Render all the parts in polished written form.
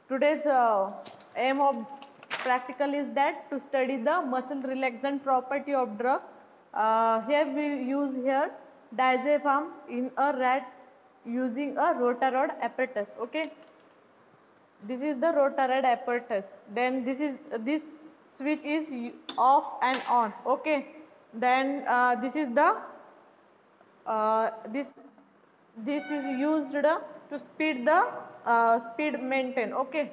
Today's aim of practical is that to study the muscle relaxant property of drug. Here we use here diazepam in a rat using a rotarod apparatus. Okay, this is the rotarod apparatus. Then this switch is off and on. Okay, then this is the this is used to speed the speed maintain. Okay,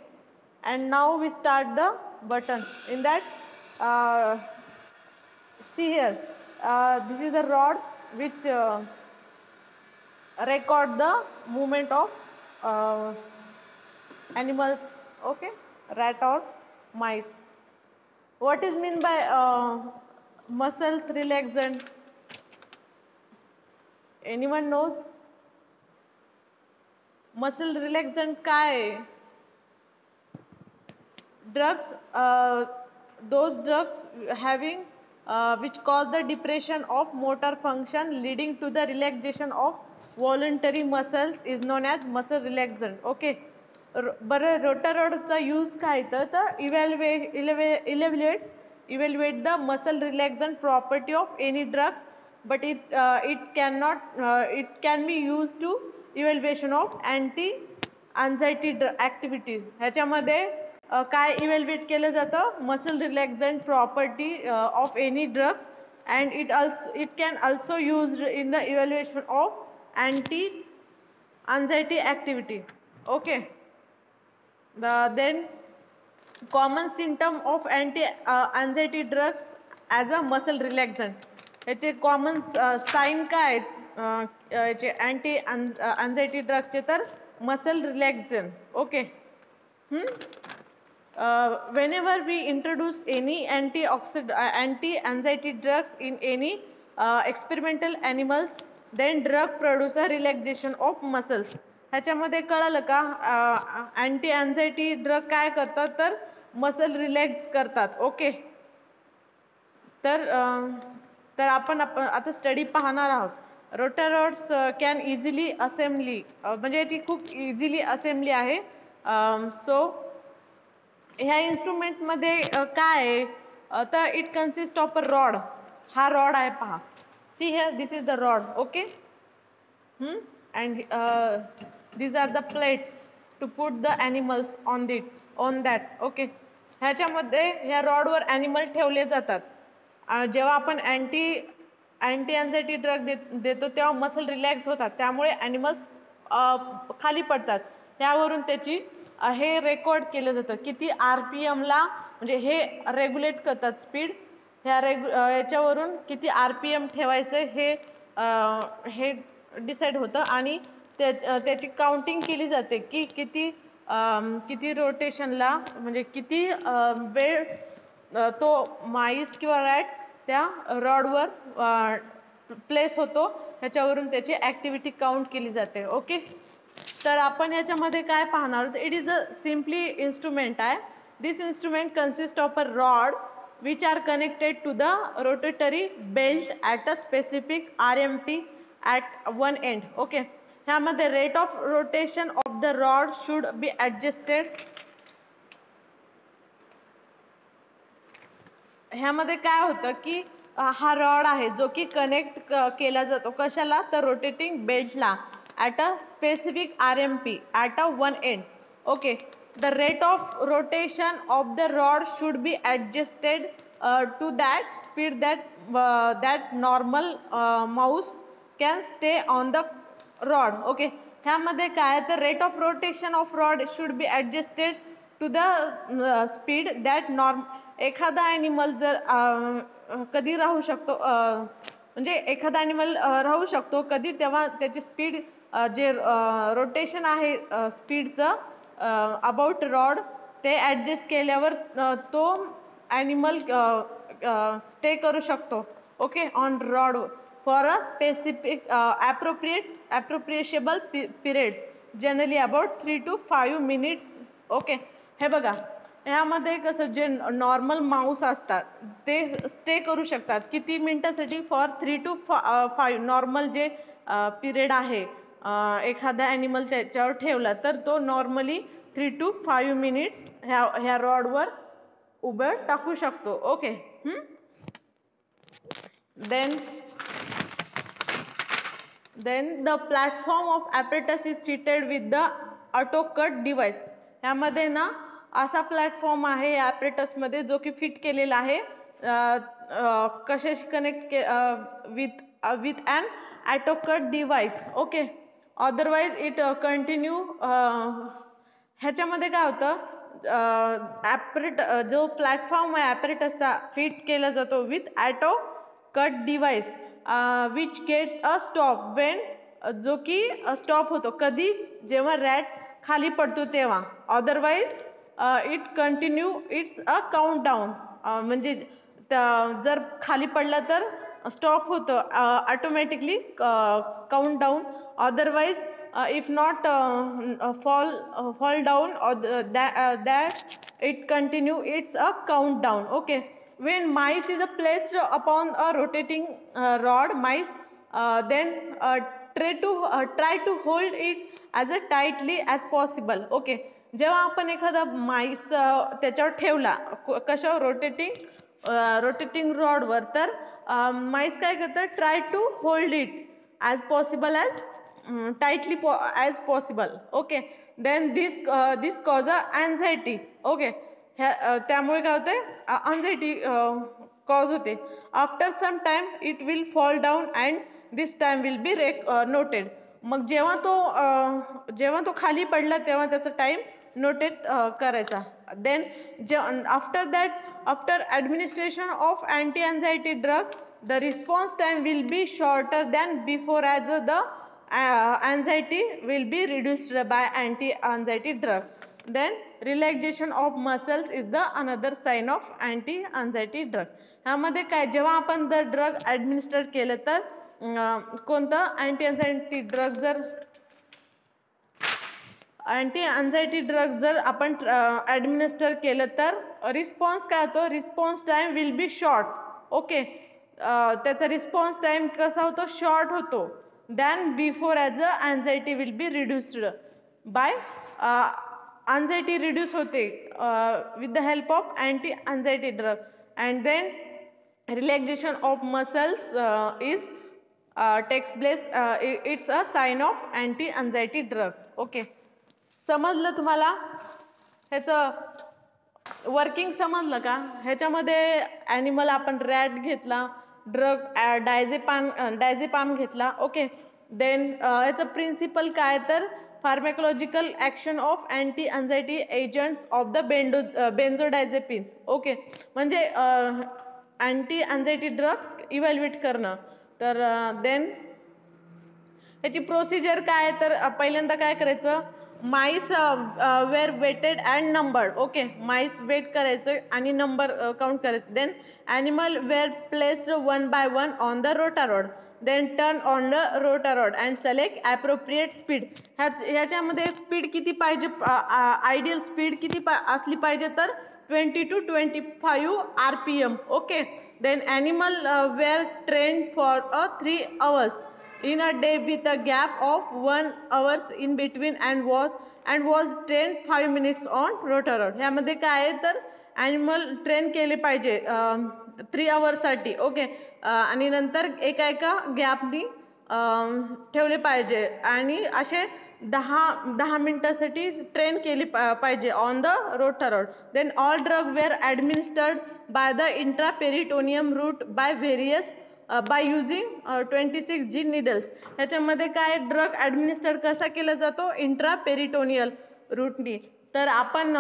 and now we start the button in that. See here, this is the rod which record the movement of uh, animals. Okay, rat or mice. What is mean by muscles relaxant? Anyone knows? Muscle relaxant काय आहे? Drugs, those drugs having which cause the depression of motor function leading to the relaxation of voluntary muscles is known as muscle relaxant. Okay, बरं रोटारोडचा use काय तर evaluate the muscle relaxant property of any drugs, but it can be used to evaluation of anti anxiety activities. ह्याच्यामध्ये काय evaluate केलं जातं? Muscle relaxant property of any drugs, and it can also used in the evaluation of anti anxiety activity. Okay, then common symptom of anti anxiety drugs as a muscle relaxant. याचे common sign काय आहेत याचे anti anxiety ड्रगचे? तर muscle relaxation. Okay, whenever we introduce any anti-anxiety drugs in any experimental animals, then drug produce a relaxation of muscles. ह्याच्यामध्ये कळलं का anti anxiety drug काय करतात? तर मसल रिलॅक्स करतात. ओके, तर आपण आता स्टडी पाहणार आहोत. रोटारोड्स कॅन इझिली असेंबली, म्हणजे याची खूप इझिली असेंबली आहे. सो ह्या इन्स्ट्रुमेंटमध्ये काय आहे तर it consist of a rod. हा रॉड आहे पहा. C here, this is the rod. Okay, and these are the plates to put the animals on that. Okay, ह्याच्यामध्ये ह्या रॉडवर ॲनिमल ठेवले जातात. जेव्हा आपण अँटी अँझायटी ड्रग देतो तेव्हा मसल रिलॅक्स होतात, त्यामुळे ॲनिमल्स खाली पडतात. त्यावरून त्याची हे रेकॉर्ड केलं जातं किती RPMला, म्हणजे हे रेग्युलेट करतात स्पीड. याच्यावरून किती RPM ठेवायचं हे डिसाईड होतं, आणि त्याची काउंटिंग केली जाते की किती रोटेशनला, म्हणजे किती वेळ तो माईस किंवा रॅट त्या रॉडवर प्लेस होतो, ह्याच्यावरून त्याची ॲक्टिव्हिटी काउंट केली जाते. ओके, तर आपण ह्याच्यामध्ये काय पाहणार आहोत? It is a simply instrument आहे. This instrument consist of a rod which are connected to the rotatory belt at a specific RMP at one end. Okay, ह्यामध्ये rate of rotation of the rod should be adjusted. ह्यामध्ये काय होतं की हा rod आहे जो की connect केला जातो कशाला? तर रोटेटिंग बेल्टला at a specific RMP at a one end. Okay, the rate of rotation of the rod should be adjusted to that speed that normal mouse can stay on the rod. Okay, ह्यामध्ये काय तर rate of rotation of rod should be adjusted to the speed that एखादा animal जर कधी राहू शकतो, म्हणजे एखादा ॲनिमल राहू शकतो कधी, तेव्हा त्याची स्पीड जे रोटेशन आहे स्पीडचं अबाउट रॉड ते ॲडजस्ट केल्यावर तो ॲनिमल स्टे करू शकतो. Okay, on rod for a specific appropriate periods, generally about 3 to 5 minutes. Okay, हे बघा, ह्यामध्ये कसं जे नॉर्मल माऊस असतात ते स्टे करू शकतात किती मिनटासाठी? फॉर 3 to 5 नॉर्मल जे पिरियड आहे एखादा ॲनिमल त्याच्यावर ठेवला तर तो नॉर्मली 3 to 5 मिनिट्स ह्या रॉडवर उभं टाकू शकतो. Okay. Then the platform of apparatus is fitted with the auto cut device. ह्यामध्ये ना असा प्लॅटफॉर्म आहे या ॲपरेटसमध्ये जो की फिट केलेला आहे कशाशी connect with an auto cut device. Okay. Otherwise it continue. ह्याच्यामध्ये काय होतं जो प्लॅटफॉर्म आहे ॲपरेटसचा फिट केला जातो with auto cut device which gets a stop Wien. जो की स्टॉप होतो कधी जेव्हा रॅट खाली पडतो तेव्हा. Otherwise it continue it's a count down. म्हणजे जर खाली पडला तर स्टॉप होतं automatically count down. Otherwise if not fall down or that it continue its a countdown. Okay. When mice is placed upon a rotating rod, mice then try to hold it as tightly as possible. Okay. जेव्हा आपण एखादा MICE त्याच्यावर ठेवला कशावर rotating रॉडवर तर mice काय करतं try to hold it as possible as tightly as possible. Okay. Then this cause anxiety. Okay. त्यामुळे काय होते anxiety cause होते. After some time it will fall down and this time will be noted. मग जेव्हा तो खाली पडला तेव्हा त्याचा टाइम नोटेड करायचा. Then after that after administration of anti anxiety drug the response time will be shorter than before as the anxiety will be reduced by anti-anxiety drug. Then relaxation of muscles is the another sign of anti-anxiety drug. ह्यामध्ये काय जेव्हा आपण जर drug administer केलं तर कोणतं anti anxiety drug जर आपण ॲडमिनिस्टर केलं तर रिस्पॉन्स काय होतो response time will B short. Okay. त्याचा रिस्पॉन्स टाइम कसा होतो शॉर्ट होतो than before as the anxiety will be reduced by anxiety reduce होते with the help of anti anxiety drug. And then relaxation of muscles is takes place it's a sign of anti anxiety drug. Okay. समजलं तुम्हाला ह्याचं working समजलं का? ह्याच्यामध्ये animal आपण rat घेतला drug डायझेपाम घेतला. ओके. देन याचं प्रिन्सिपल काय तर pharmacological action of anti anxiety agents of the benzodiazepine. Okay. म्हणजे अँटी अँझायटी ड्रग इव्हॅल्युएट करणं. तर देन ह्याची प्रोसिजर काय तर पहिल्यांदा काय करायचं mice were weighted and numbered. Okay. Mice weight करायचं आणि नंबर काउंट करायचं. Then animal were placed one by one on the rotarod. Then turn on the rotarod and select appropriate speed. ह्याच्यामध्ये स्पीड किती पाहिजे आयडियल स्पीड किती असली पाहिजे तर 20 to 25 RPM. Okay. Then animal were train for 3 hours in a day with a gap of 1 hour in between and was trained 5 minutes on rotarod. ह्यामध्ये काय आहे तर ॲनिमल ट्रेन केले पाहिजे 3 hours. ओके. आणि नंतर एका गॅपनी ठेवले पाहिजे आणि असे 10 मिनिटासाठी ट्रेन केली पाहिजे on the rotarod. Then all drug were administered by the intraperitoneum route by various by using 26G needles. ह्याच्यामध्ये काय ड्रग ॲडमिनिस्टर कसा केला जातो इंट्रापेरिटोनियल रूटनी. तर आपण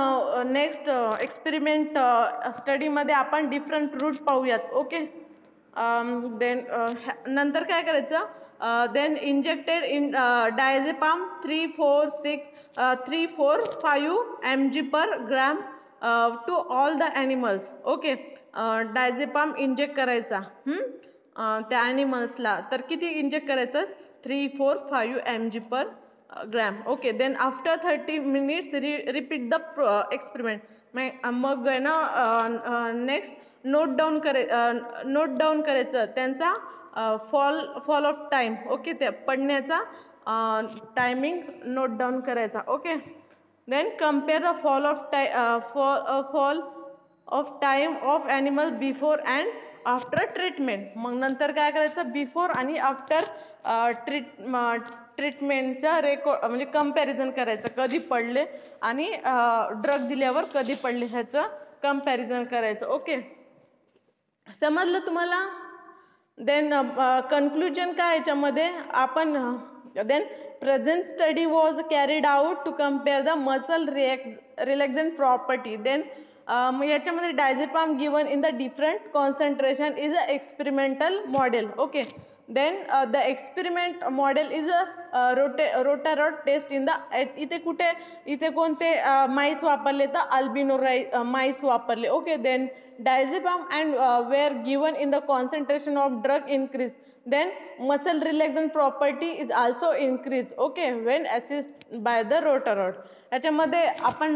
नेक्स्ट एक्सपेरिमेंट स्टडीमध्ये आपण डिफरंट रूट पाहूयात. ओके. देन नंतर काय करायचं then injected in diazepam 3-4-5 mg/g to all the animals. Okay. Diazepam inject करायचा त्या ॲनिमल्सला. तर किती इंजेक्ट करायचं 3-4-5 mg/g. Okay. Then after 30 minutes repeat the experiment. मग आहे ना नेक्स्ट नोट डाऊन करायचं त्यांचा फॉल ऑफ टाईम. ओके. त्या पडण्याचा टायमिंग नोट डाऊन करायचा. Okay, then compare the fall of time of animal before and after treatment. मग नंतर काय करायचं, बिफोर आणि आफ्टर ट्रीटमेंटचा म्हणजे कम्पॅरिझन करायचं, कधी पडले आणि ड्रग दिल्यावर कधी पडले ह्याचं कम्पॅरिझन करायचं. ओके, समजलं तुम्हाला. देन कन्क्लुजन काय याच्यामध्ये आपण, then present study was carried out to compare the muscle relaxant property. Then याच्यामध्ये diazepam given in the different concentration is a experimental model. Okay, then the experiment model is a rotarod test in the, इथे कुठे, इथे कोणते mice वापरले तर albino mice वापरले. Okay, then diazepam and were given in the concentration of drug increase, then muscle relaxant property is also increased. Okay, when assisted by the rotarod. याच्यामध्ये आपण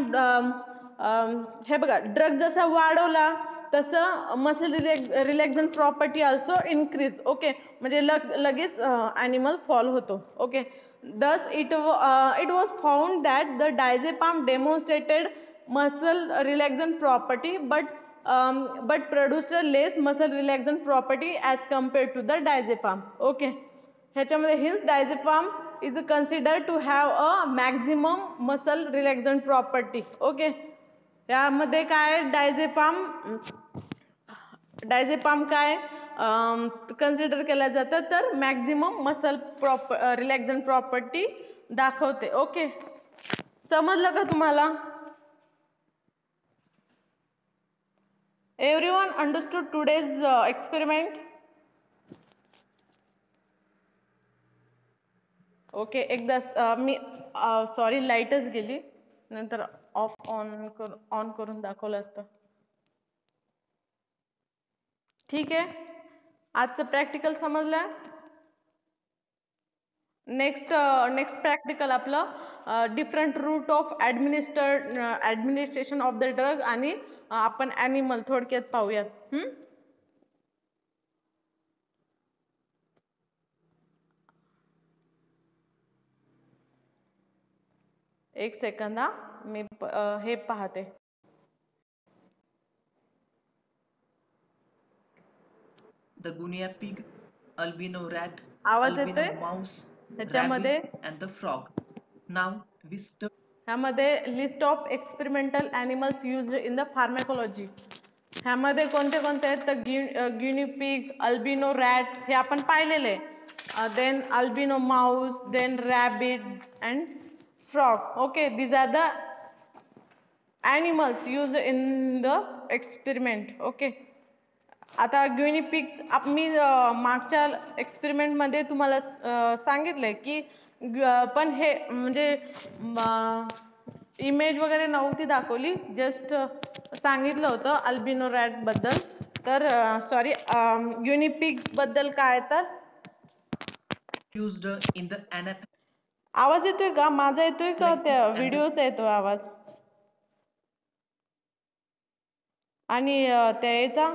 हे बघा, ड्रग जसा वाढवला तसं muscle relaxant property also increase. Okay, म्हणजे लगेच animal fall होतो. Okay, thus it was found that the diazepam demonstrated muscle relaxant property but produced less muscle relaxant property as compared to the diazepam. Okay, ह्याच्यामध्ये hence diazepam is considered to have a maximum muscle relaxant property. Okay, यामध्ये काय डायझेपाम काय consider केलं जातं तर maximum muscle relaxant property दाखवते. Okay, समजलं का तुम्हाला? Everyone understood today's experiment? Okay, एकदा मी सॉरी लाईटच गेली, नंतर ऑन करून दाखवलं असतं. ठीक आहे, आजचं प्रॅक्टिकल समजलं. नेक्स्ट प्रॅक्टिकल आपलं different route of administration of the drug आणि आपण ॲनिमल थोडक्यात पाहूयात. एक सेकंद हा, मी हे पाहते. The guinea pig, albino rat, आवाज albino येतोय mouse, ह्याच्यामध्ये? rabbit and the frog. Now we start. ह्यामध्ये list of experimental animals use in the pharmacology. ह्यामध्ये कोणते कोणते आहेत तर गिनी पिग, अल्बिनो रॅट हे आपण पाहिलेले, then albino mouse, then rabbit and frog. Okay, these are the animals use in the experiment. Okay, आता गिनी पिग मी मागच्या एक्सपेरिमेंटमध्ये तुम्हाला सांगितलंय की पण हे म्हणजे इमेज वगैरे नव्हती दाखवली, जस्ट सांगितलं होतं अल्बिनो रॅट बद्दल. तर सॉरी, गिनी पिग बद्दल काय तर Used in the anatomy. आवाज येतोय का माझा? येतोय का त्या व्हिडिओचा येतोय आवाज? आणि त्या याचा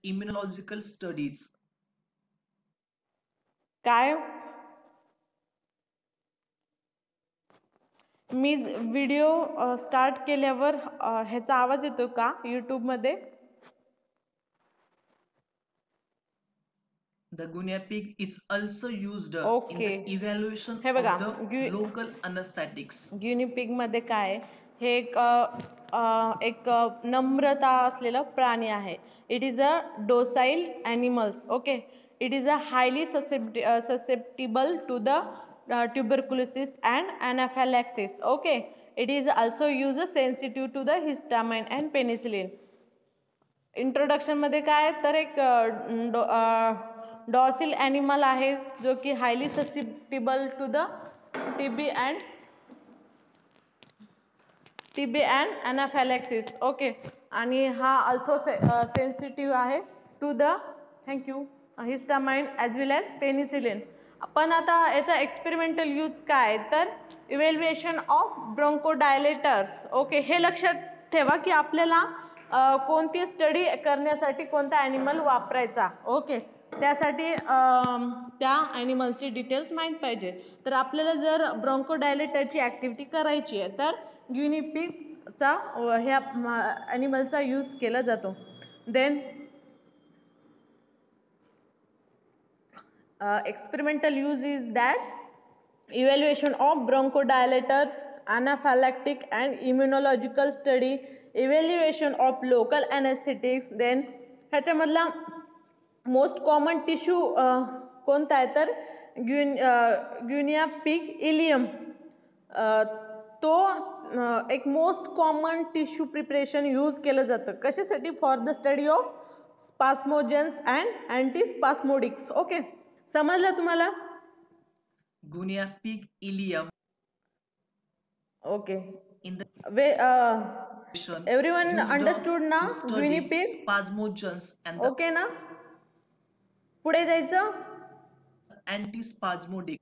Immunological studies. काय, मी व्हिडिओ स्टार्ट केल्यावर ह्याचा आवाज येतो का यूट्यूबमध्ये? The guinea pig is also used in Okay. the evaluation हे of बघा, the local anesthetics. Guinea pig मध्ये काय, हे एक नम्रता असलेला प्राणी आहे. It is a docile animals. Okay, it is a highly susceptible to the tuberculosis and anaphylaxis. Okay, it is also used sensitive to the histamine and penicillin. Introduction मध्ये काय तर एक डॉसिल ॲनिमल आहे जो की highly susceptible to the TB and anaphylaxis. Okay, आणि हा also sensitive आहे to the histamine as well as penicillin. पण आता याचा एक्सपेरिमेंटल यूज काय तर इव्हॅल्युएशन ऑफ ब्रोंकोडायलेटर्स. ओके, हे लक्षात ठेवा की आपल्याला कोणती स्टडी करण्यासाठी कोणता ॲनिमल वापरायचा. ओके, त्यासाठी त्या ॲनिमलची डिटेल्स माहीत पाहिजे. तर आपल्याला जर ब्रोंकोडायलेटरची ॲक्टिव्हिटी करायची आहे तर ग्युनिपिगचा ह्या ॲनिमलचा यूज केला जातो. Then experimental use is that evaluation of bronchodilators, anaphylactic and immunological study, evaluation of local anesthetics. Then ह्याच्यामधला मोस्ट कॉमन टिश्यू कोणता आहे तर ग्युनिया पिग इलियम. तो एक most common tissue preparation use केलं जातं कशासाठी for the study of spasmogens and antispasmodics. Okay, समजलं तुम्हाला? Guinea pig ileum okay, in the way patient everyone used understood ना to study guinea pig? spasmogens and the okay ना, पुढे जायचं. antispasmodic.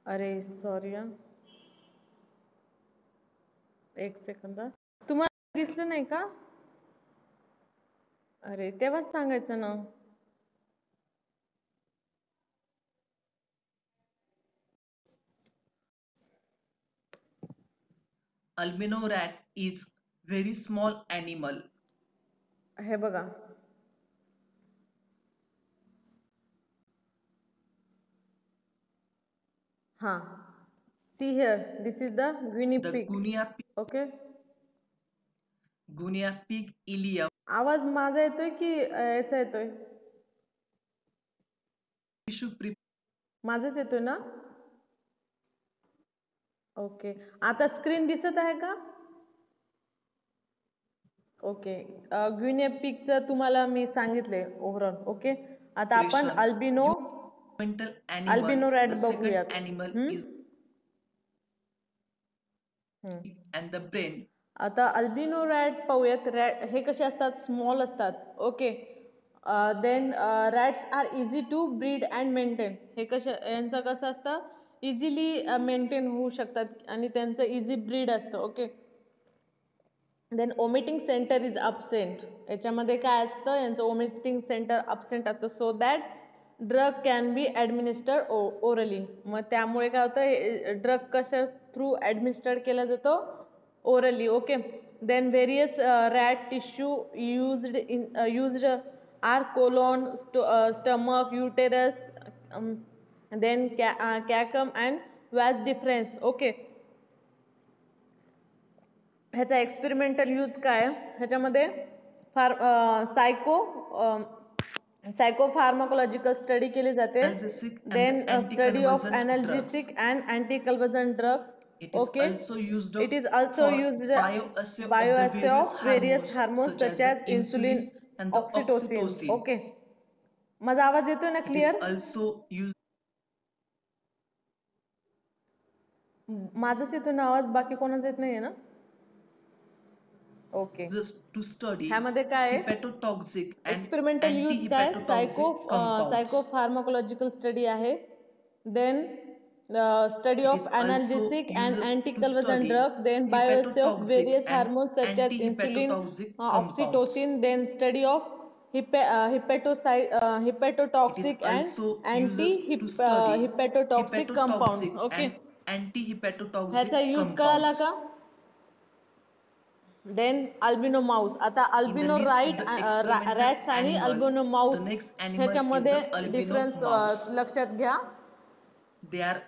अरे सॉरी, एक सेकंद. तुम्हाला दिसलं नाही का? अरे तेव्हाच सांगायचं ना. Albino rat is very small animal. हे बघा, हां, see here, this is the The guinea pig. Okay, Guinea pig ileum आवाज माझा येतोय की याचा येतोय? tissue माझाच येतोय ना? ओके, आता स्क्रीन दिसत आहे का? ओके, ग्विनिपिगचं तुम्हाला मी सांगितले ओव्हरऑल. ओके, आता आपण अल्बिनो animal. रॅट The बघूयात. second animal is and the brain. आता अल्बिनो रॅट पाहूयात. हे कसे असतात? स्मॉल असतात. ओके, then rats are easy to breed and maintain. हे यांचं कसं असतं? इझिली मेंटेन होऊ शकतात आणि त्यांचं इझी ब्रीड असतं. Okay, then vomiting centre is absent. याच्यामध्ये काय असतं? यांचं ओमिटिंग सेंटर अपसेंट असतं so that drug can be administered orally. मग त्यामुळे काय होतं? ड्रग कशा थ्रू ॲडमिनिस्टर्ड केला जातो? Orally. Okay, then various rat tissue used are colon, stomach, uterus, then caecum and vas deferens. Okay, ह्याचा एक्सपेरिमेंटल यूज काय? ह्याच्यामध्ये सायकोफार्माकोलॉजिकल स्टडी केली जाते. Analgesic and then the study of anticonvulsant analgesic drugs. And anticonvulsant drug. It is okay, also used it is also for used bioassay of the bioassay various of various hormones hormones such such as the as insulin, insulin and the oxytocin. oxytocin. Okay, माझा आवाज येतोय ना It is clear? also used माझाच येतोय ना आवाज, बाकी कोणाचा येत नाहीये ना? ओके, to study ह्यामध्ये काय आहे? hepatotoxic and एक्सपेरिमेंटल यूज काय? antihepatotoxic compounds. सायकोफार्माकोलॉजिकल स्टडी आहे. Then study It of is also analgesic and used to anticonvulsant study drug. Then bioassay of hepatotoxic various and hormones such as insulin, antihepatotoxic compounds. Oxytocin. Then study of It is hepatotoxic also and anti used to study hepatotoxic compounds. hepatotoxic okay, and antihepatotoxic ह्याचा use कळाला compounds. का? Then albino mouse. आता In the albino list of the experimental rats आणि animal, albino the Mouse next animal is ह्याच्यामध्ये the albino difference mouse. लक्षात घ्या. They are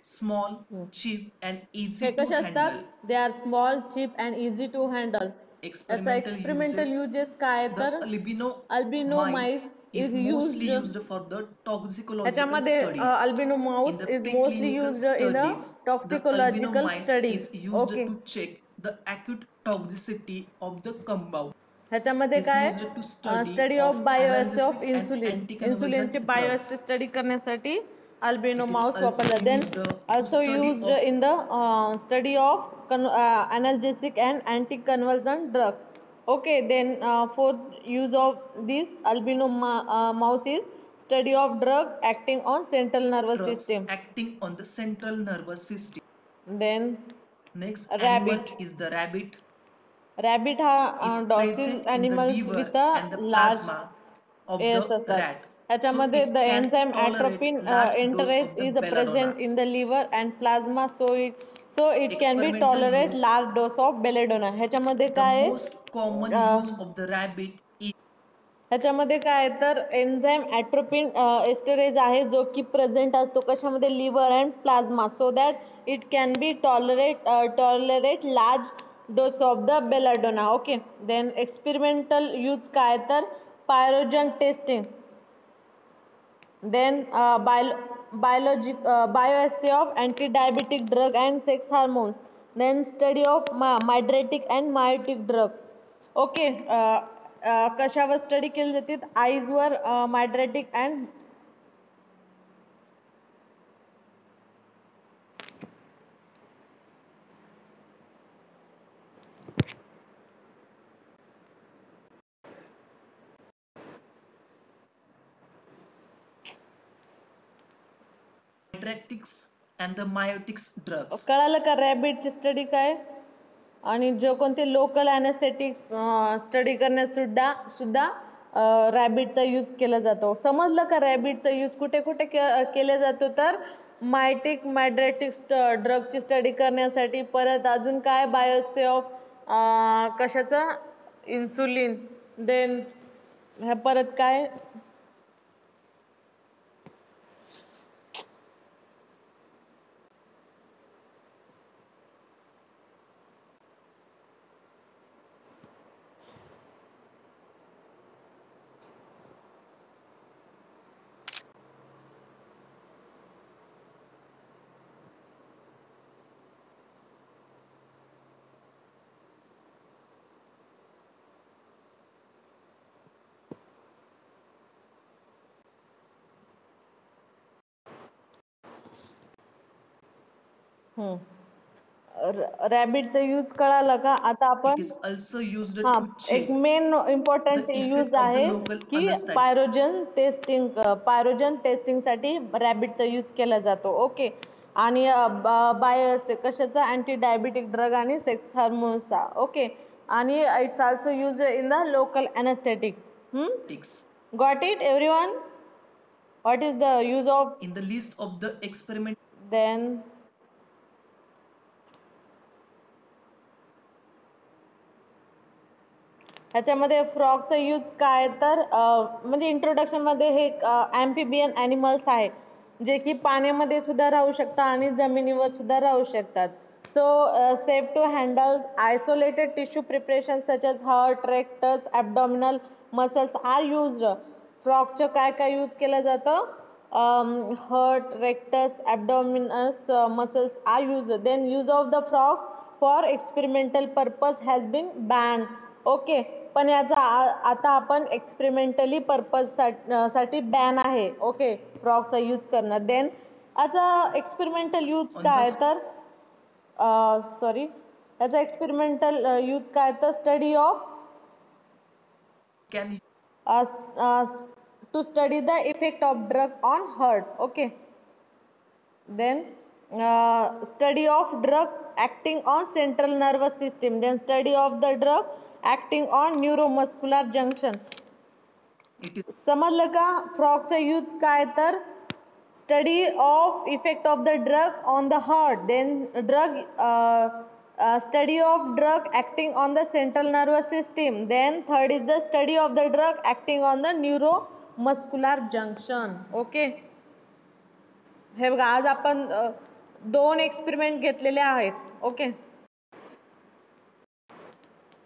small, cheap, and हे easy to कसे असतात? handle. They are small, cheap and easy to handle. याचा Experimental experimental uses. Uses काय The तर albino albino mice mice is is mostly used. used for the toxicological ह्याच्यामध्ये study. Albino In mouse the is mostly preclinical युज्ड a अ studies, the albino toxicological mice study. is used okay, to check the acute toxicity of the compound. ह्याच्यामध्ये Is काय? used to study study of of bioassay of analgesic and insulin. इन्सुलिनचे anticonvulsant bioassay drugs. Study करण्यासाठी albino It is mouse also वापरला. Then used to also study used of in the study of analgesic and anticonvulsant drug. Okay, then fourth use of this albino mouse is study of drug acting on central nervous drugs system. acting on the central nervous system. Then Next animal rabbit. is the rabbit. Rabbit हा It's docile present in the animals liver with a and the large plasma of एस the असतात. rat. So ह्याच्यामध्ये the it can enzyme tolerate atropine large dose esterase of the is belladonna. Present in the liver and plasma so it can be Experimental tolerate use. Large dose of belladonna. ह्याच्यामध्ये The काय आहे? most common use of the rabbit is ह्याच्यामध्ये काय आहे तर enzyme atropine esterase आहे जो की प्रेझेंट असतो कशामध्ये liver and plasma so that it can be tolerate large dose of the belladonna. Okay. Then experimental use काय तर pyrogen testing, then bioassay of anti-diabetic drug and sex hormones, then study of mydriatic and meiotic drug. Okay. कशावर study केली जाते? आईजवर मायड्रेटिक and mydriatics and the meiotics drugs. कळालं का रॅबिटची study काय? आणि जो कोणते लोकल ॲनेस्थेटिक्स स्टडी करण्यास सुद्धा रॅबिटचा यूज केला जातो. समजलं का रॅबिटचा यूज कुठे कुठे केला जातो? तर मायड्रेटिक्स ड्रगची स्टडी करण्यासाठी, परत अजून काय बायोसे ऑफ कशाचं इन्सुलिन, देन ह्या परत काय रॅबिटचा यूज कळालं का? आता It आपण is also used हां, to एक check main important the use effect of the आहे local की anesthetic. पायरोजन टेस्टिंगसाठी रॅबिटचा यूज केला जातो. ओके. आणि कशाचा अँटी डायबिटिक ड्रग आणि सेक्स हार्मोन्सचा. ओके. आणि it's also use in the local anaesthetic. Got it everyone? What is the use of In the list of the experiment then ह्याच्यामध्ये फ्रॉगचा यूज काय तर म्हणजे इंट्रोडक्शनमध्ये हे ॲम्फिबियन ॲनिमल्स आहे जे की पाण्यामध्ये सुद्धा राहू शकतात आणि जमिनीवर सुद्धा राहू शकतात. So safe to handle isolated tissue preparation such as heart, rectus, abdominal muscles are used. फ्रॉगचं काय काय यूज केलं जातं? Heart, rectus, abdominis muscles are use. Then use of the frogs for experimental purpose has been banned. Okay. पण याचा आता आपण experimentally पर्पजसाठी बॅन आहे. ओके, फ्रॉगचा यूज करणं. देन याचा एक्सपेरिमेंटल यूज on काय the तर याचा एक्सपेरिमेंटल यूज काय तर study of can to study the effect of drug on heart. Okay. Then study of drug acting on central nervous system, then study of the drug acting on neuromuscular junction. it is समजलं का? फ्रॉगचा use काय तर study of effect of the drug on the heart, then study of drug acting on the central nervous system, then third is the study of the drug acting on the neuromuscular junction. Okay. हे बघा, आज आपण 2 experiment घेतलेले आहेत. Okay.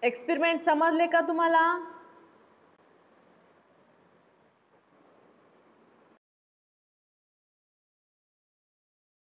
Experiment समजले का तुम्हाला?